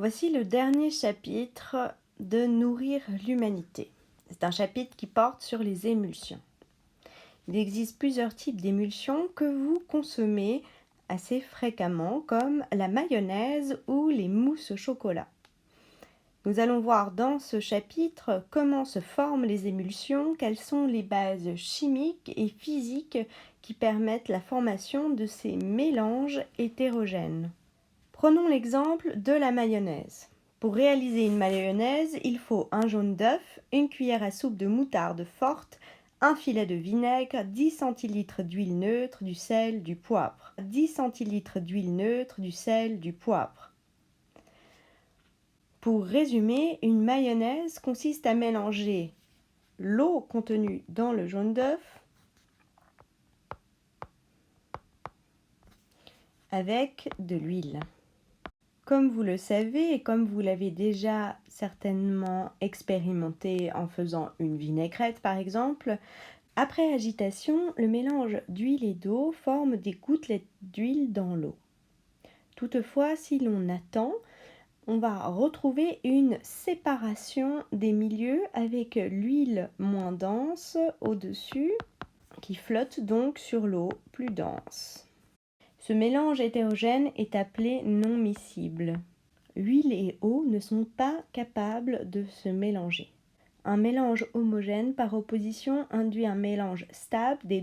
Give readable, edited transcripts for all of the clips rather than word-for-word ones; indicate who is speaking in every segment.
Speaker 1: Voici le dernier chapitre de Nourrir l'humanité. C'est un chapitre qui porte sur les émulsions. Il existe plusieurs types d'émulsions que vous consommez assez fréquemment, comme la mayonnaise ou les mousses au chocolat. Nous allons voir dans ce chapitre comment se forment les émulsions, quelles sont les bases chimiques et physiques qui permettent la formation de ces mélanges hétérogènes. Prenons l'exemple de la mayonnaise. Pour réaliser une mayonnaise, il faut un jaune d'œuf, une cuillère à soupe de moutarde forte, un filet de vinaigre, 10 centilitres d'huile neutre, du sel, du poivre. 10 centilitres d'huile neutre, du sel, du poivre. Pour résumer, une mayonnaise consiste à mélanger l'eau contenue dans le jaune d'œuf avec de l'huile. Comme vous le savez et comme vous l'avez déjà certainement expérimenté en faisant une vinaigrette par exemple, après agitation, le mélange d'huile et d'eau forme des gouttelettes d'huile dans l'eau. Toutefois, si l'on attend, on va retrouver une séparation des milieux avec l'huile moins dense au-dessus qui flotte donc sur l'eau plus dense. Ce mélange hétérogène est appelé non miscible. Huile et eau ne sont pas capables de se mélanger. Un mélange homogène, par opposition, induit un mélange stable des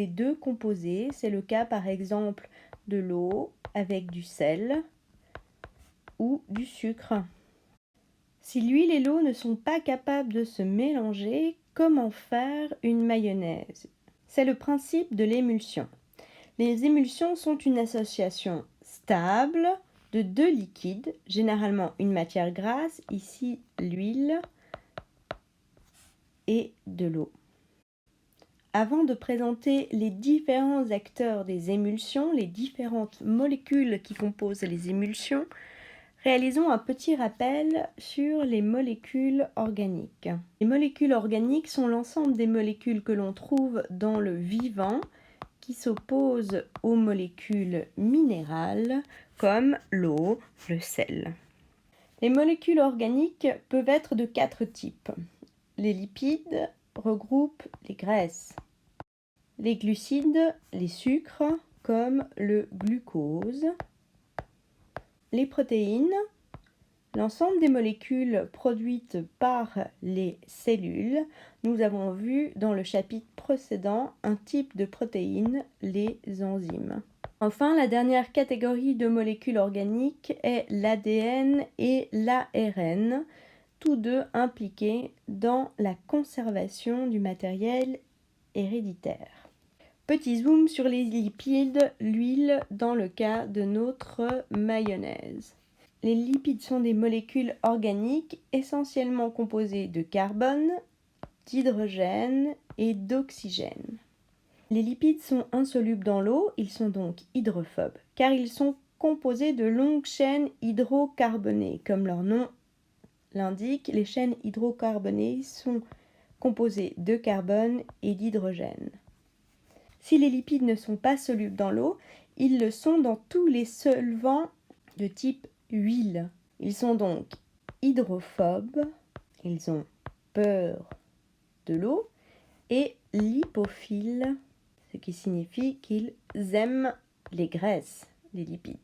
Speaker 1: deux composés. C'est le cas par exemple de l'eau avec du sel ou du sucre. Si l'huile et l'eau ne sont pas capables de se mélanger, comment faire une mayonnaise? C'est le principe de l'émulsion. Les émulsions sont une association stable de deux liquides, généralement une matière grasse, ici l'huile, et de l'eau. Avant de présenter les différents acteurs des émulsions, les différentes molécules qui composent les émulsions, réalisons un petit rappel sur les molécules organiques. Les molécules organiques sont l'ensemble des molécules que l'on trouve dans le vivant, qui s'opposent aux molécules minérales comme l'eau, le sel. Les molécules organiques peuvent être de 4 types. Les lipides regroupent les graisses. Les glucides, les sucres comme le glucose. Les protéines, l'ensemble des molécules produites par les cellules. Nous avons vu dans le chapitre précédent un type de protéines, les enzymes. Enfin, la dernière catégorie de molécules organiques est l'ADN et l'ARN, tous deux impliqués dans la conservation du matériel héréditaire. Petit zoom sur les lipides, l'huile dans le cas de notre mayonnaise. Les lipides sont des molécules organiques essentiellement composées de carbone, d'hydrogène et d'oxygène. Les lipides sont insolubles dans l'eau, ils sont donc hydrophobes, car ils sont composés de longues chaînes hydrocarbonées. Comme leur nom l'indique, les chaînes hydrocarbonées sont composées de carbone et d'hydrogène. Si les lipides ne sont pas solubles dans l'eau, ils le sont dans tous les solvants de type huile. Ils sont donc hydrophobes, ils ont peur de l'eau, et lipophiles, ce qui signifie qu'ils aiment les graisses, les lipides.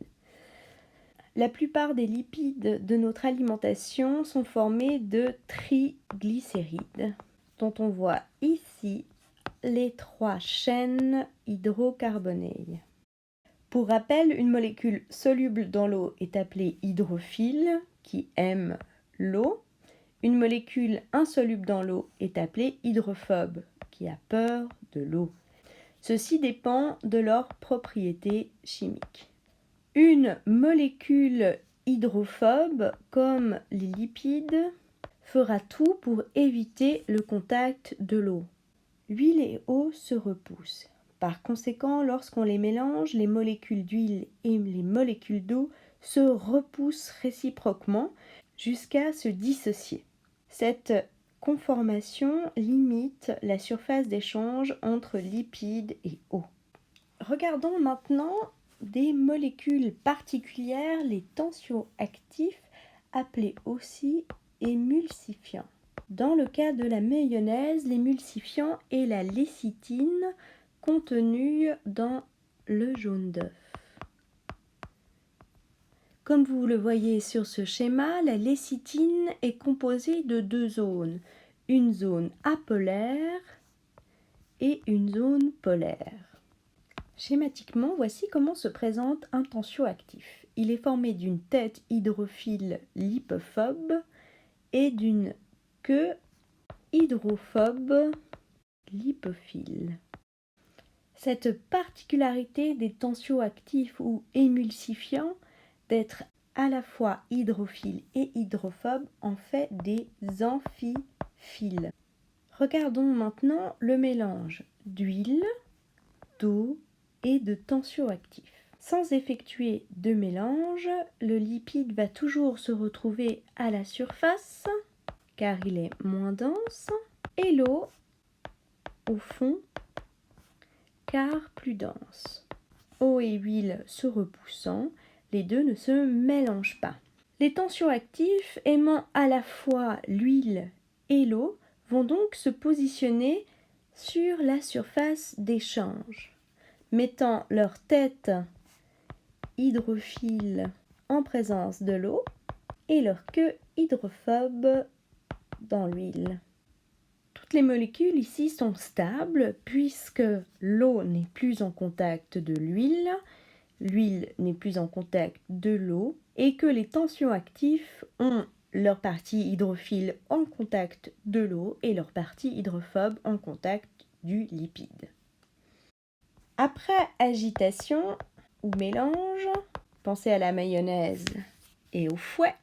Speaker 1: La plupart des lipides de notre alimentation sont formés de triglycérides, dont on voit ici les 3 chaînes hydrocarbonées. Pour rappel, une molécule soluble dans l'eau est appelée hydrophile, qui aime l'eau. Une molécule insoluble dans l'eau est appelée hydrophobe, qui a peur de l'eau. Ceci dépend de leurs propriétés chimiques. Une molécule hydrophobe, comme les lipides, fera tout pour éviter le contact de l'eau. Huile et eau se repoussent. Par conséquent, lorsqu'on les mélange, les molécules d'huile et les molécules d'eau se repoussent réciproquement jusqu'à se dissocier. Cette conformation limite la surface d'échange entre lipides et eau. Regardons maintenant des molécules particulières, les tensioactifs, appelé aussi émulsifiant. Dans le cas de la mayonnaise, l'émulsifiant est la lécithine contenue dans le jaune d'œuf. Comme vous le voyez sur ce schéma, la lécithine est composée de deux zones, une zone apolaire et une zone polaire. Schématiquement, voici comment se présente un tensioactif. Il est formé d'une tête hydrophile lipophobe et d'une queue hydrophobe lipophile. Cette particularité des tensioactifs ou émulsifiants d'être à la fois hydrophile et hydrophobe en fait des amphiphiles. Regardons maintenant le mélange d'huile, d'eau et de tensioactifs. Sans effectuer de mélange, le lipide va toujours se retrouver à la surface car il est moins dense et l'eau au fond car plus dense. Eau et huile se repoussant, les deux ne se mélangent pas. Les tensioactifs aimant à la fois l'huile et l'eau vont donc se positionner sur la surface d'échange, mettant leur tête hydrophile en présence de l'eau et leur queue hydrophobe dans l'huile. Toutes les molécules ici sont stables puisque l'eau n'est plus en contact de l'huile, l'huile n'est plus en contact de l'eau et que les tensioactifs ont leur partie hydrophile en contact de l'eau et leur partie hydrophobe en contact du lipide. Après agitation ou mélange, pensez à la mayonnaise et au fouet,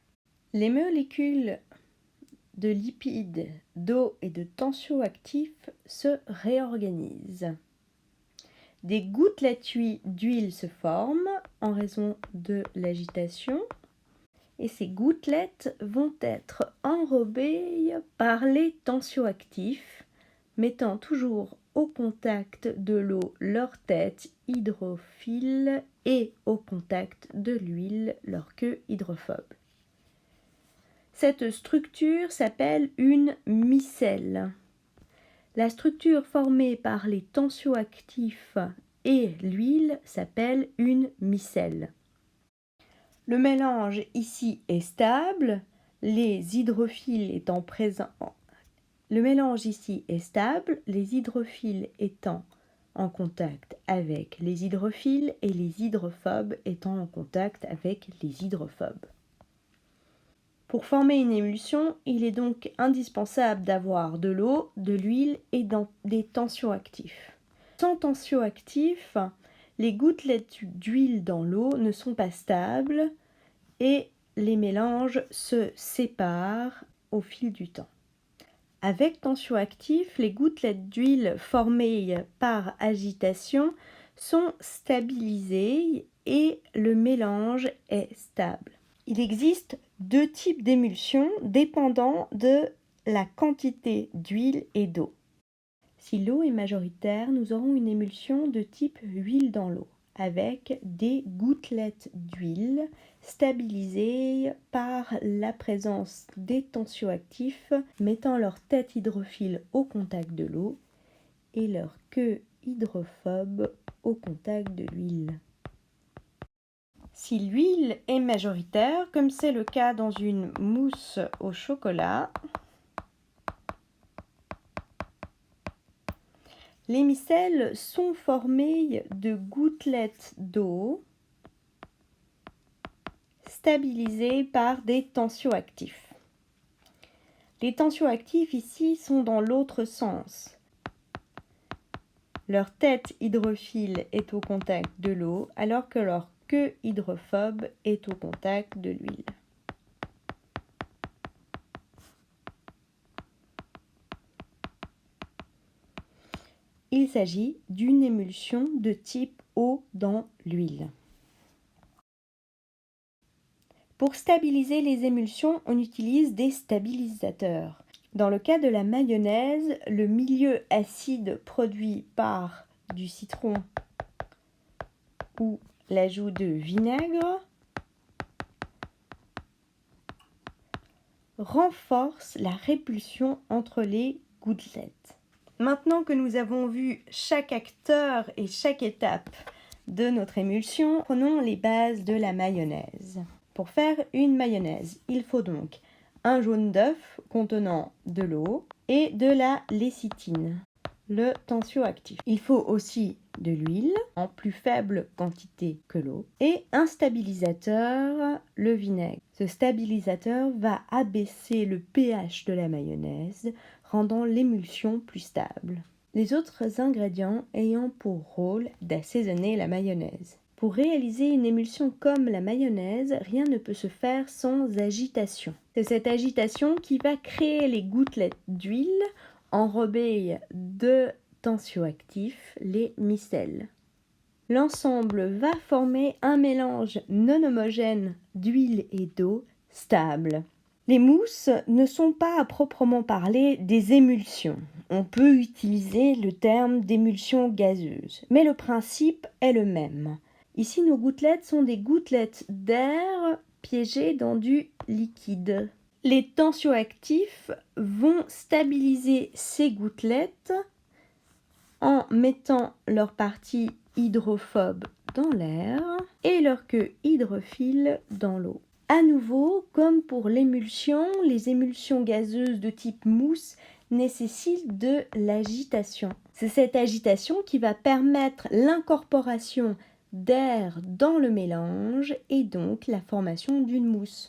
Speaker 1: les molécules de lipides, d'eau et de tensioactifs se réorganisent. Des gouttelettes d'huile se forment en raison de l'agitation et ces gouttelettes vont être enrobées par les tensioactifs, mettant toujours au contact de l'eau leur tête hydrophile et au contact de l'huile leur queue hydrophobe. Cette structure s'appelle une micelle. La structure formée par les tensioactifs et l'huile s'appelle une micelle. Le mélange ici est stable, les hydrophiles étant présents. Le mélange ici est stable, les hydrophiles étant en contact avec les hydrophiles et les hydrophobes étant en contact avec les hydrophobes. Pour former une émulsion, il est donc indispensable d'avoir de l'eau, de l'huile et des tensioactifs. Sans tensioactifs, les gouttelettes d'huile dans l'eau ne sont pas stables et les mélanges se séparent au fil du temps. Avec tensioactifs, les gouttelettes d'huile formées par agitation sont stabilisées et le mélange est stable. Il existe deux types d'émulsions dépendant de la quantité d'huile et d'eau. Si l'eau est majoritaire, nous aurons une émulsion de type huile dans l'eau, avec des gouttelettes d'huile stabilisées par la présence des tensioactifs mettant leur tête hydrophile au contact de l'eau et leur queue hydrophobe au contact de l'huile. Si l'huile est majoritaire, comme c'est le cas dans une mousse au chocolat, les micelles sont formées de gouttelettes d'eau stabilisées par des tensioactifs. Les tensioactifs ici sont dans l'autre sens. Leur tête hydrophile est au contact de l'eau alors que leur queue hydrophobe est au contact de l'huile. Il s'agit d'une émulsion de type eau dans l'huile. Pour stabiliser les émulsions, on utilise des stabilisateurs. Dans le cas de la mayonnaise, le milieu acide produit par du citron ou l'ajout de vinaigre renforce la répulsion entre les gouttelettes. Maintenant que nous avons vu chaque acteur et chaque étape de notre émulsion, prenons les bases de la mayonnaise. Pour faire une mayonnaise, il faut donc un jaune d'œuf contenant de l'eau et de la lécithine, le tensioactif. Il faut aussi de l'huile en plus faible quantité que l'eau et un stabilisateur, le vinaigre. Ce stabilisateur va abaisser le pH de la mayonnaise, rendant l'émulsion plus stable. Les autres ingrédients ayant pour rôle d'assaisonner la mayonnaise. Pour réaliser une émulsion comme la mayonnaise, rien ne peut se faire sans agitation. C'est cette agitation qui va créer les gouttelettes d'huile enrobées de tensioactifs, les micelles. L'ensemble va former un mélange non homogène d'huile et d'eau stable. Les mousses ne sont pas à proprement parler des émulsions. On peut utiliser le terme d'émulsion gazeuse, mais le principe est le même. Ici, nos gouttelettes sont des gouttelettes d'air piégées dans du liquide. Les tensioactifs vont stabiliser ces gouttelettes en mettant leur partie hydrophobe dans l'air et leur queue hydrophile dans l'eau. À nouveau, comme pour l'émulsion, les émulsions gazeuses de type mousse nécessitent de l'agitation. C'est cette agitation qui va permettre l'incorporation d'air dans le mélange et donc la formation d'une mousse.